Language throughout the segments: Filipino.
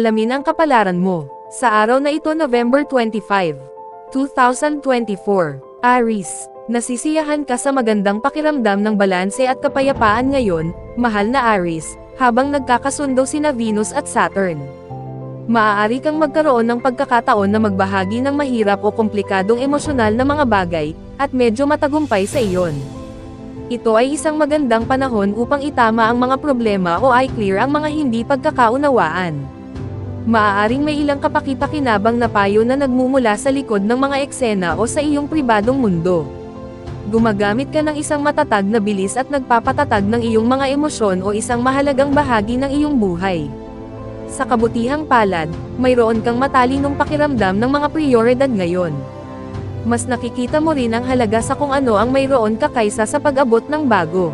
Alamin ang kapalaran mo. Sa araw na ito November 25, 2024, Aries, nasisiyahan ka sa magandang pakiramdam ng balanse at kapayapaan ngayon, mahal na Aries, habang nagkakasundo sina Venus at Saturn. Maaari kang magkaroon ng pagkakataon na magbahagi ng mahirap o komplikadong emosyonal na mga bagay, at medyo matagumpay sa iyon. Ito ay isang magandang panahon upang itama ang mga problema o i-clear ang mga hindi pagkakaunawaan. Maaaring may ilang kapaki-pakinabang na payo na nagmumula sa likod ng mga eksena o sa iyong pribadong mundo. Gumagamit ka ng isang matatag na bilis at nagpapatatag ng iyong mga emosyon o isang mahalagang bahagi ng iyong buhay. Sa kabutihang palad, mayroon kang matalinong pakiramdam ng mga prioridad ngayon. Mas nakikita mo rin ang halaga sa kung ano ang mayroon ka kaysa sa pag-abot ng bago.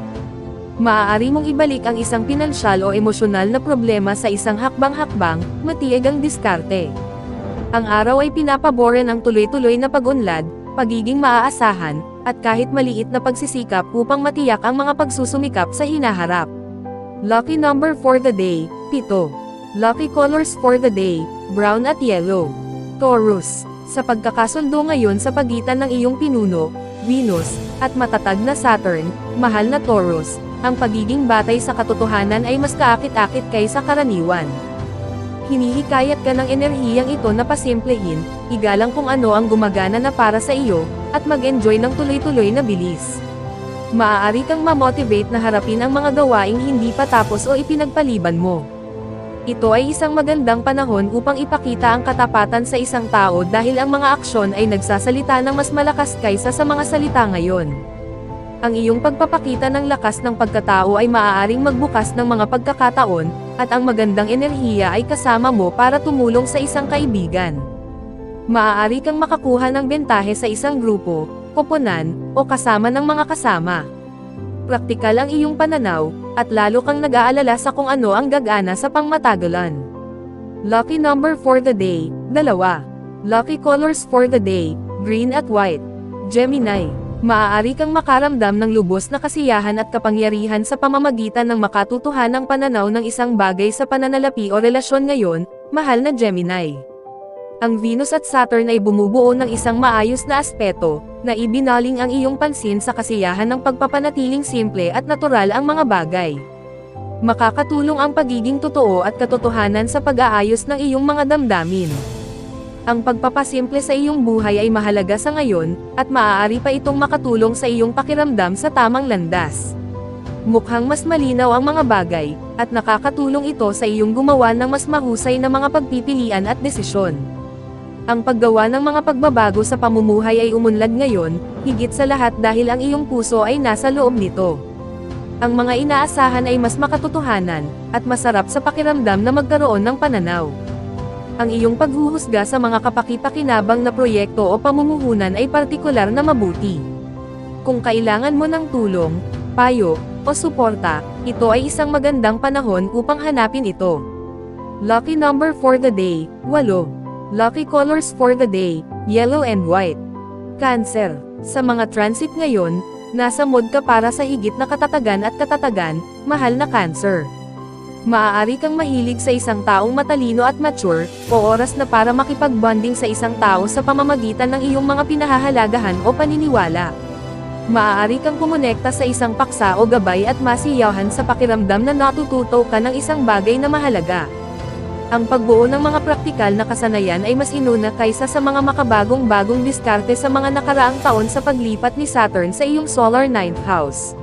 Maaari mong ibalik ang isang pinansyal o emosyonal na problema sa isang hakbang-hakbang, matieg ang diskarte. Ang araw ay pinapabore ng tuloy-tuloy na pag-unlad, pagiging maaasahan, at kahit maliit na pagsisikap upang matiyak ang mga pagsusumikap sa hinaharap. Lucky number for the day, 7. Lucky colors for the day, brown at yellow. Taurus, sa pagkakasundo ngayon sa pagitan ng iyong pinuno, Venus, at matatag na Saturn, mahal na Taurus, ang pagiging batay sa katotohanan ay mas kaakit-akit kaysa karaniwan. Hinihikayat ka ng enerhiyang ito na pasimplehin, igalang kung ano ang gumagana na para sa iyo, at mag-enjoy ng tuloy-tuloy na bilis. Maaari kang ma-motivate na harapin ang mga gawaing hindi pa tapos o ipinagpaliban mo. Ito ay isang magandang panahon upang ipakita ang katapatan sa isang tao dahil ang mga aksyon ay nagsasalita ng mas malakas kaysa sa mga salita ngayon. Ang iyong pagpapakita ng lakas ng pagkatao ay maaaring magbukas ng mga pagkakataon, at ang magandang enerhiya ay kasama mo para tumulong sa isang kaibigan. Maaari kang makakuha ng bentahe sa isang grupo, koponan, o kasama ng mga kasama. Praktikal ang iyong pananaw, at lalo kang nag-aalala sa kung ano ang gagana sa pangmatagalan. Lucky number for the day, 2. Lucky colors for the day, green at white. Gemini, maaari kang makaramdam ng lubos na kasiyahan at kapangyarihan sa pamamagitan ng makatutuhanang pananaw ng isang bagay sa pananalapi o relasyon ngayon, mahal na Gemini. Ang Venus at Saturn ay bumubuo ng isang maayos na aspeto, na ibinaling ang iyong pansin sa kasiyahan ng pagpapanatiling simple at natural ang mga bagay. Makakatulong ang pagiging totoo at katotohanan sa pag-aayos ng iyong mga damdamin. Ang pagpapasimple sa iyong buhay ay mahalaga sa ngayon, at maaari pa itong makatulong sa iyong pakiramdam sa tamang landas. Mukhang mas malinaw ang mga bagay, at nakakatulong ito sa iyong gumawa ng mas mahusay na mga pagpipilian at desisyon. Ang paggawa ng mga pagbabago sa pamumuhay ay umunlad ngayon, higit sa lahat dahil ang iyong puso ay nasa loob nito. Ang mga inaasahan ay mas makatotohanan, at masarap sa pakiramdam na magkaroon ng pananaw. Ang iyong paghuhusga sa mga kapaki-pakinabang na proyekto o pamumuhunan ay partikular na mabuti. Kung kailangan mo ng tulong, payo, o suporta, ito ay isang magandang panahon upang hanapin ito. Lucky number for the day, 8. Lucky colors for the day, yellow and white. Cancer, sa mga transit ngayon, nasa mood ka para sa higit na katatagan at katatagan, mahal na Cancer. Maaari kang mahilig sa isang taong matalino at mature, o oras na para makipag-bonding sa isang tao sa pamamagitan ng iyong mga pinahahalagahan o paniniwala. Maaari kang kumonekta sa isang paksa o gabay at masiyahan sa pakiramdam na natututo ka ng isang bagay na mahalaga. Ang pagbuo ng mga praktikal na kasanayan ay mas inuna kaysa sa mga makabagong-bagong diskarte sa mga nakaraang taon sa paglipat ni Saturn sa iyong solar 9th house.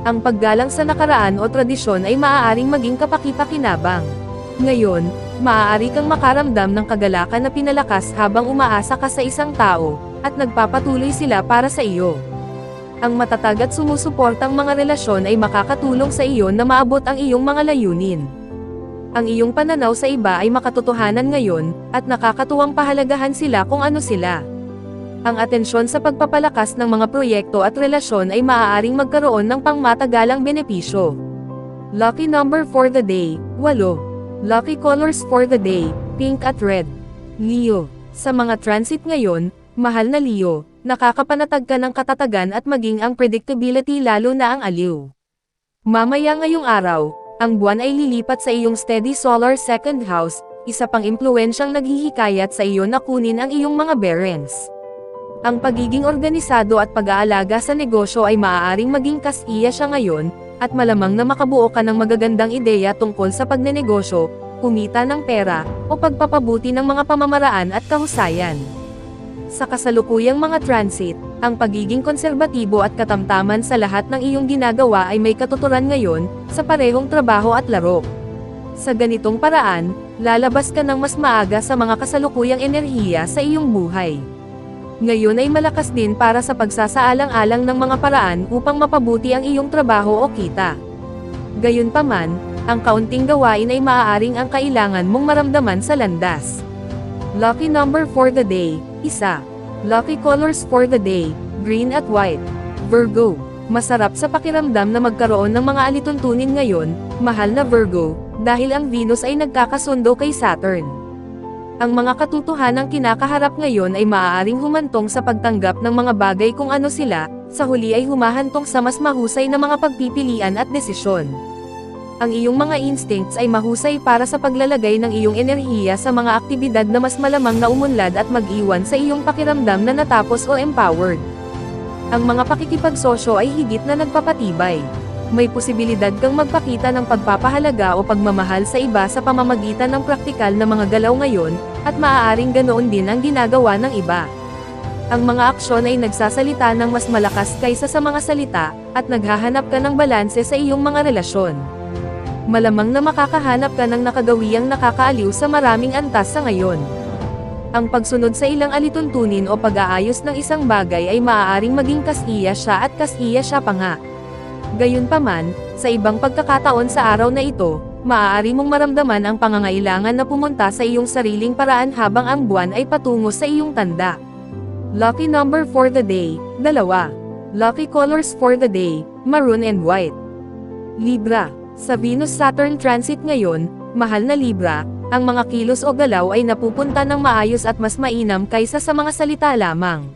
Ang paggalang sa nakaraan o tradisyon ay maaaring maging kapaki-pakinabang. Ngayon, maaari kang makaramdam ng kagalakan na pinalakas habang umaasa ka sa isang tao, at nagpapatuloy sila para sa iyo. Ang matatag at sumusuportang mga relasyon ay makakatulong sa iyo na maabot ang iyong mga layunin. Ang iyong pananaw sa iba ay makatotohanan ngayon, at nakakatuwang pahalagahan sila kung ano sila. Ang atensyon sa pagpapalakas ng mga proyekto at relasyon ay maaaring magkaroon ng pangmatagalang benepisyo. Lucky number for the day, 8. Lucky colors for the day, pink at red. Leo, sa mga transit ngayon, mahal na Leo, nakakapanatag ka ng katatagan at maging ang predictability lalo na ang aliw. Mamaya ngayong araw, ang buwan ay lilipat sa iyong steady solar second house, isa pang impluwensyang naghihikayat sa iyo na kunin ang iyong mga bearings. Ang pagiging organisado at pag-aalaga sa negosyo ay maaaring maging kasiya siya ngayon, at malamang na makabuo ka ng magagandang ideya tungkol sa pagnenegosyo, kumita ng pera, o pagpapabuti ng mga pamamaraan at kahusayan. Sa kasalukuyang mga transit, ang pagiging konserbatibo at katamtaman sa lahat ng iyong ginagawa ay may katuturan ngayon, sa parehong trabaho at laro. Sa ganitong paraan, lalabas ka ng mas maaga sa mga kasalukuyang enerhiya sa iyong buhay. Ngayon ay malakas din para sa pagsasaalang-alang ng mga paraan upang mapabuti ang iyong trabaho o kita. Gayunpaman, ang kaunting gawain ay maaaring ang kailangan mong maramdaman sa landas. Lucky number for the day, 1. Lucky colors for the day, green at white. Virgo, masarap sa pakiramdam na magkaroon ng mga alituntunin ngayon, mahal na Virgo, dahil ang Venus ay nagkakasundo kay Saturn. Ang mga katotohanang kinakaharap ngayon ay maaaring humantong sa pagtanggap ng mga bagay kung ano sila, sa huli ay humahantong sa mas mahusay na mga pagpipilian at desisyon. Ang iyong mga instincts ay mahusay para sa paglalagay ng iyong enerhiya sa mga aktibidad na mas malamang na umunlad at mag-iwan sa iyong pakiramdam na natapos o empowered. Ang mga pakikipagsosyo ay higit na nagpapatibay. May posibilidad kang magpakita ng pagpapahalaga o pagmamahal sa iba sa pamamagitan ng praktikal na mga galaw ngayon, at maaaring ganoon din ang ginagawa ng iba. Ang mga aksyon ay nagsasalita ng mas malakas kaysa sa mga salita, at naghahanap ka ng balanse sa iyong mga relasyon. Malamang na makakahanap ka ng nakagawiyang nakakaaliw sa maraming antas sa ngayon. Ang pagsunod sa ilang alituntunin o pag-aayos ng isang bagay ay maaaring maging kasiya siya at kasiya siya pa nga. Gayunpaman, sa ibang pagkakataon sa araw na ito, maaari mong maramdaman ang pangangailangan na pumunta sa iyong sariling paraan habang ang buwan ay patungo sa iyong tanda. Lucky number for the day, 2. Lucky colors for the day, maroon and white. Libra, sa Venus-Saturn transit ngayon, mahal na Libra, ang mga kilos o galaw ay napupunta ng maayos at mas mainam kaysa sa mga salita lamang.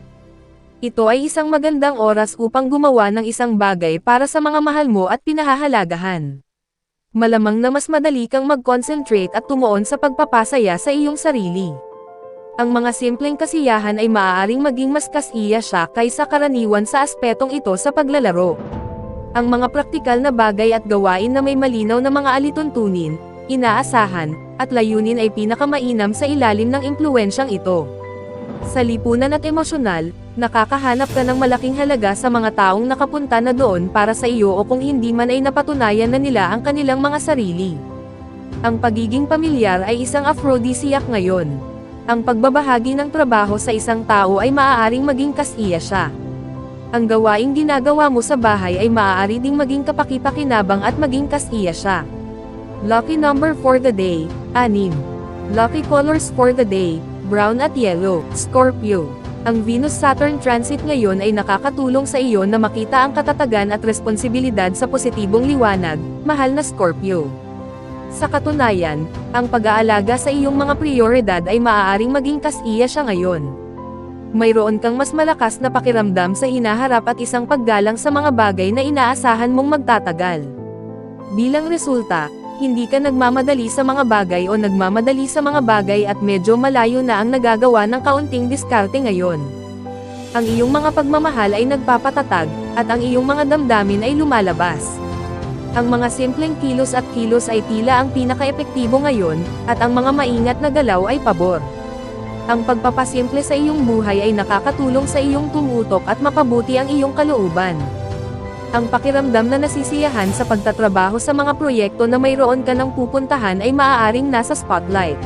Ito ay isang magandang oras upang gumawa ng isang bagay para sa mga mahal mo at pinahahalagahan. Malamang na mas madali kang mag-concentrate at tumuon sa pagpapasaya sa iyong sarili. Ang mga simpleng kasiyahan ay maaaring maging mas kasiya siya kaysa karaniwan sa aspetong ito sa paglalaro. Ang mga praktikal na bagay at gawain na may malinaw na mga alituntunin, inaasahan, at layunin ay pinakamainam sa ilalim ng impluwensyang ito. Sa lipunan at emosyonal, nakakahanap ka ng malaking halaga sa mga taong nakapunta na doon para sa iyo o kung hindi man ay napatunayan na nila ang kanilang mga sarili. Ang pagiging pamilyar ay isang aphrodisiac ngayon. Ang pagbabahagi ng trabaho sa isang tao ay maaaring maging kasiya siya. Ang gawaing ginagawa mo sa bahay ay maaari ding maging kapaki-pakinabang at maging kasiya siya. Lucky number for the day, 6. Lucky colors for the day, brown at yellow. Scorpio, ang Venus-Saturn transit ngayon ay nakakatulong sa iyo na makita ang katatagan at responsibilidad sa positibong liwanag, mahal na Scorpio. Sa katunayan, ang pag-aalaga sa iyong mga prioridad ay maaaring maging kasiya siya ngayon. Mayroon kang mas malakas na pakiramdam sa hinaharap at isang paggalang sa mga bagay na inaasahan mong magtatagal. Bilang resulta, hindi ka nagmamadali sa mga bagay o nagmamadali sa mga bagay at medyo malayo na ang nagagawa ng kaunting diskarte ngayon. Ang iyong mga pagmamahal ay nagpapatatag, at ang iyong mga damdamin ay lumalabas. Ang mga simpleng kilos at kilos ay tila ang pinaka-epektibo ngayon, at ang mga maingat na galaw ay pabor. Ang pagpapasimple sa iyong buhay ay nakakatulong sa iyong tumutok at mapabuti ang iyong kalooban. Ang pakiramdam na nasisiyahan sa pagtatrabaho sa mga proyekto na mayroon ka ng pupuntahan ay maaaring nasa spotlight.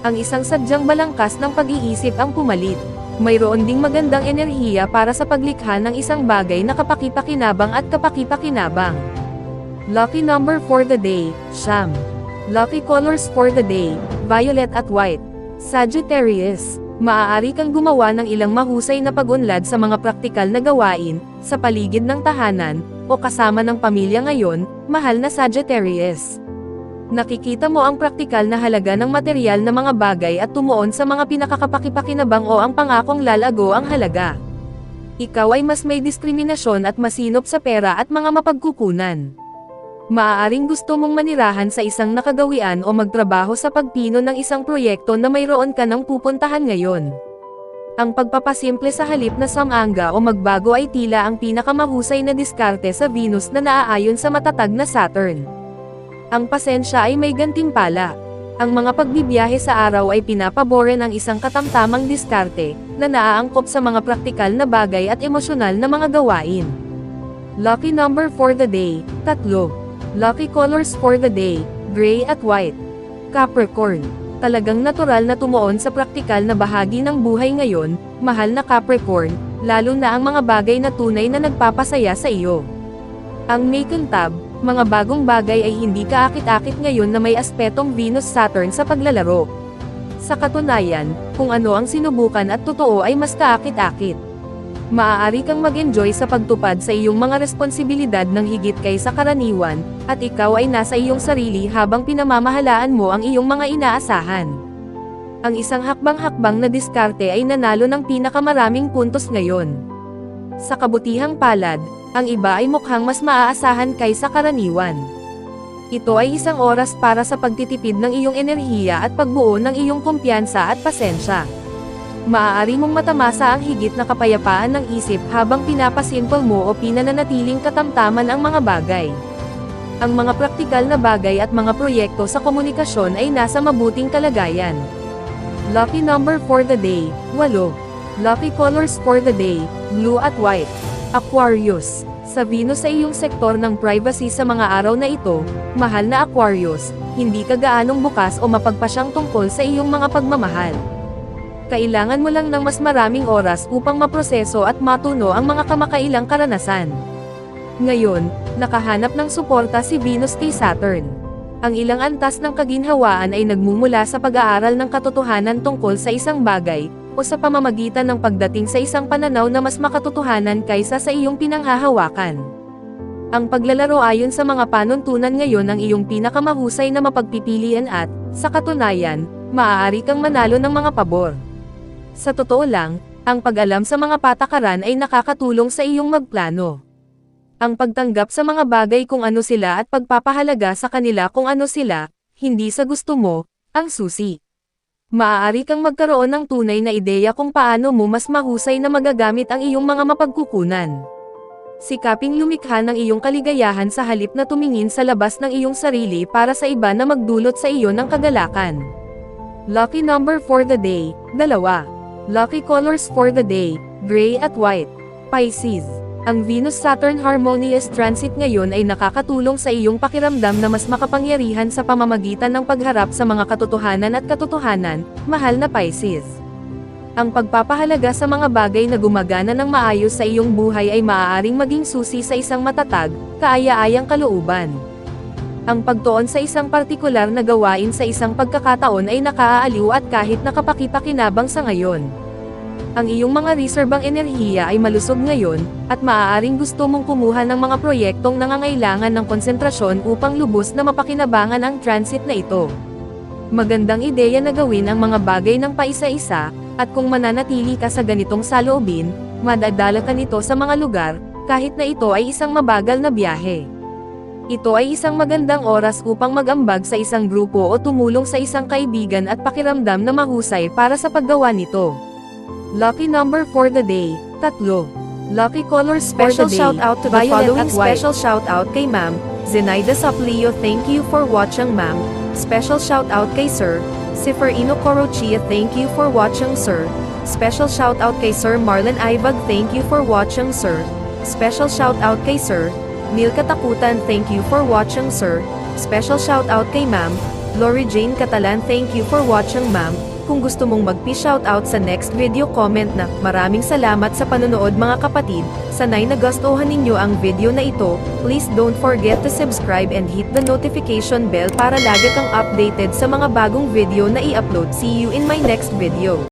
Ang isang sadyang balangkas ng pag-iisip ang pumalit. Mayroon ding magandang enerhiya para sa paglikha ng isang bagay na kapaki-pakinabang at kapaki-pakinabang. Lucky number for the day, 9. Lucky colors for the day, violet at white. Sagittarius, maaari kang gumawa ng ilang mahusay na pag-unlad sa mga praktikal na gawain, sa paligid ng tahanan, o kasama ng pamilya ngayon, mahal na Sagittarius. Nakikita mo ang praktikal na halaga ng material na mga bagay at tumuon sa mga pinakakapakipakinabang o ang pangakong lalago ang halaga. Ikaw ay mas may diskriminasyon at masinop sa pera at mga mapagkukunan. Maaaring gusto mong manirahan sa isang nakagawian o magtrabaho sa pagpino ng isang proyekto na mayroon ka ng pupuntahan ngayon. Ang pagpapasimple sa halip na samanga o magbago ay tila ang pinakamahusay na diskarte sa Venus na naaayon sa matatag na Saturn. Ang pasensya ay may gantimpala. Ang mga pagbibiyahe sa araw ay pinapabore ng isang katamtamang diskarte, na naaangkop sa mga praktikal na bagay at emosyonal na mga gawain. Lucky number for the day, 3. Lucky colors for the day, gray at white. Capricorn. Talagang natural na tumuon sa praktikal na bahagi ng buhay ngayon, mahal na Capricorn, lalo na ang mga bagay na tunay na nagpapasaya sa iyo. Ang makintab, mga bagong bagay ay hindi kaakit-akit ngayon na may aspetong Venus-Saturn sa paglalaro. Sa katunayan, kung ano ang sinubukan at totoo ay mas kaakit-akit. Maaari kang mag-enjoy sa pagtupad sa iyong mga responsibilidad ng higit kaysa karaniwan, at ikaw ay nasa iyong sarili habang pinamamahalaan mo ang iyong mga inaasahan. Ang isang hakbang-hakbang na diskarte ay nanalo ng pinakamaraming puntos ngayon. Sa kabutihang palad, ang iba ay mukhang mas maaasahan kaysa karaniwan. Ito ay isang oras para sa pagtitipid ng iyong enerhiya at pagbuo ng iyong kumpiyansa at pasensya. Maaari mong matamasa ang higit na kapayapaan ng isip habang pinapasimple mo o pinananatiling katamtaman ang mga bagay. Ang mga praktikal na bagay at mga proyekto sa komunikasyon ay nasa mabuting kalagayan. Lucky number for the day, 8. Lucky colors for the day, blue at white. Aquarius. Sa Venus sa iyong sektor ng privacy sa mga araw na ito, mahal na Aquarius, hindi ka gaanong bukas o mapagpasyang tungkol sa iyong mga pagmamahal. Kailangan mo lang ng mas maraming oras upang maproseso at matuno ang mga kamakailang karanasan. Ngayon, nakahanap ng suporta si Venus kay Saturn. Ang ilang antas ng kaginhawaan ay nagmumula sa pag-aaral ng katotohanan tungkol sa isang bagay, o sa pamamagitan ng pagdating sa isang pananaw na mas makatotohanan kaysa sa iyong pinanghahawakan. Ang paglalaro ayon sa mga panuntunan ngayon ang iyong pinakamahusay na mapagpipilian at, sa katunayan, maaari kang manalo ng mga pabor. Sa totoo lang, ang pag-alam sa mga patakaran ay nakakatulong sa iyong magplano. Ang pagtanggap sa mga bagay kung ano sila at pagpapahalaga sa kanila kung ano sila, hindi sa gusto mo, ang susi. Maaari kang magkaroon ng tunay na ideya kung paano mo mas mahusay na magagamit ang iyong mga mapagkukunan. Sikaping lumikha ng iyong kaligayahan sa halip na tumingin sa labas ng iyong sarili para sa iba na magdulot sa iyo ng kagalakan. Lucky number for the day, 2. Lucky colors for the day, gray at white. Pisces. Ang Venus-Saturn harmonious transit ngayon ay nakakatulong sa iyong pakiramdam na mas makapangyarihan sa pamamagitan ng pagharap sa mga katotohanan at katotohanan, mahal na Pisces. Ang pagpapahalaga sa mga bagay na gumagana ng maayos sa iyong buhay ay maaaring maging susi sa isang matatag, kaaya-ayang kalooban. Ang pagtuon sa isang partikular na gawain sa isang pagkakataon ay nakaaaliw at kahit nakapakipakinabang sa ngayon. Ang iyong mga reserbang enerhiya ay malusog ngayon, at maaaring gusto mong kumuha ng mga proyektong nangangailangan ng konsentrasyon upang lubos na mapakinabangan ang transit na ito. Magandang ideya na gawin ang mga bagay ng paisa-isa, at kung mananatili ka sa ganitong saloobin, madadala ka nito sa mga lugar, kahit na ito ay isang mabagal na biyahe. Ito ay isang magandang oras upang mag-ambag sa isang grupo o tumulong sa isang kaibigan at pakiramdam na mahusay para sa paggawa nito. Lucky number for the day, 3. Lucky colors for the day, Special shout out to the violet following at white. special shout out kay Ma'am Zenaida Saplio, thank you for watching Ma'am. Special shout out kay Sir Siferino Corochia, thank you for watching Sir. Special shout out kay Sir Marlon Ibag, thank you for watching Sir. Special shout out kay Sir Neil Katakutan, thank you for watching Sir. Special shout out kay Ma'am Lori Jane Catalan, thank you for watching Ma'am. Kung gusto mong mag-shoutout sa next video, comment na, maraming salamat sa panonood mga kapatid, sanay nagustuhan ninyo ang video na ito, please don't forget to subscribe and hit the notification bell para lagi kang updated sa mga bagong video na i-upload. See you in my next video.